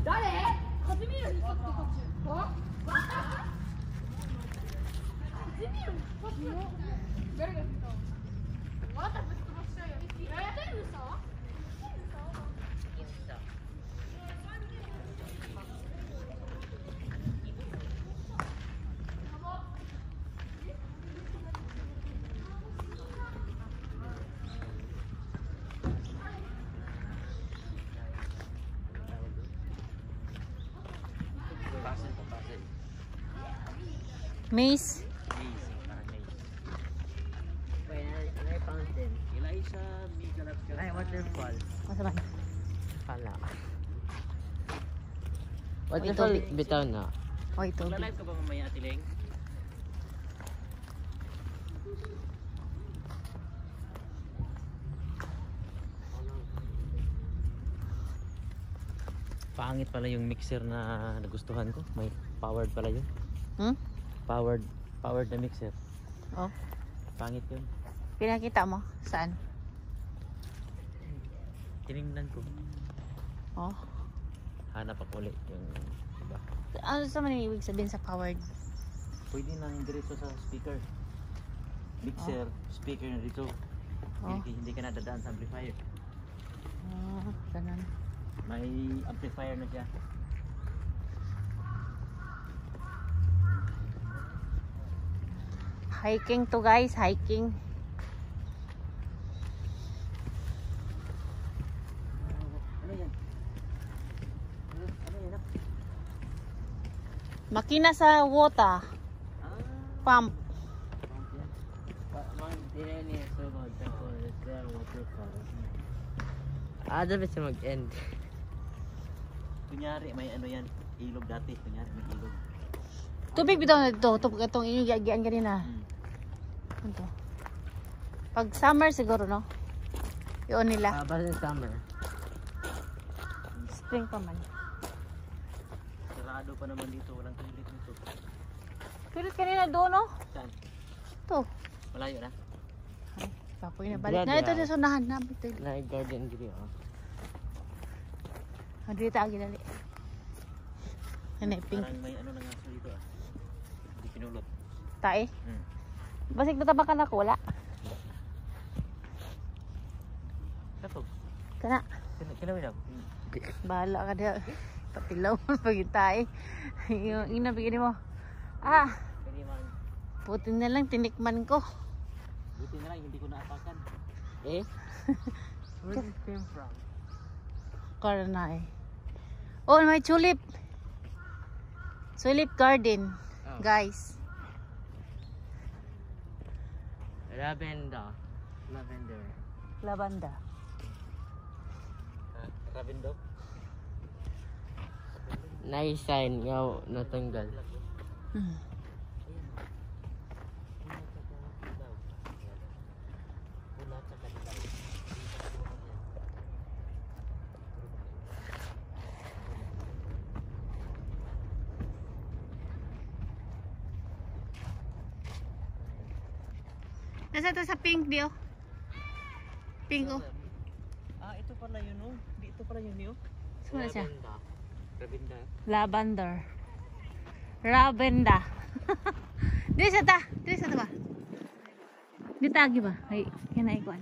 誰？カズミーロに行ったってこっち。カズミーロにこっち。誰が来た？またぶっ飛ばしたよ。全部さ。Maze. Ay, waterfall. Masaman. Pala. Waterfall, bitaw na. Oh, ito. Magla-live ka ba mamaya, Atiling? Pangit pala yung mixer na nagustuhan ko. May powered pala yun. Hmm? Powered na mixer. Oh. Pangit yun. Pinakita mo? Saan? Tinignan ko. Oh. Hanap ako ulit yung iba. Ano sa man ibig sabihin sa powered? Pwede nang diretso sa speaker. Mixer, speaker na dito. Oh. Hindi ka na dadaan sa amplifier. Oh, ganun. May amplifier na siya. Hiking to guys, hiking. Ano yan? Ano yan? Makina sa water. Pump. Dapat siya mag-end. Kunyari may ano yan, ilog dati. Kunyari may ilog. Tubig bitaw na dito. Itong inyong kanina. Ito. Pag summer siguro, no? Yun nila. Basta summer. Spring pa man. Sarado pa naman dito, walang toilet nito. Pilit kanina doon, no? Saan? Ito. Malayo na? Ay, papoy na. Balik na ito na sunahan na. Na-garden dito. Dito agi dali. Ano pink. Parang may ano na nga dito. Hindi pinulot. Tae? Basig na tabakan ako, wala. Katog? Kana. Kinawin ako. Bahala ka na. Patilaw mo pagitae. Yung inabigyan mo. Ah! Pwede man. Puti na lang, tinikman ko. Buti na lang, hindi ko naapakan. Eh? Where did it came from? Karanay. Oh, may tulip. Tulip garden. Oh. Guys. Lavender. Lavender. Lavanda. Ravendo? Nice sign. Yaw, natanggal. Nasa ito sa pink, Dio. Pink, oh. Ah, ito pala yun, oh. Ito pala yun, oh. Saan siya? Lavender. Lavender. Lavender. Dili sa ta. Dili sa ta ba? Di tagi ba? Ay, yan na ikuan.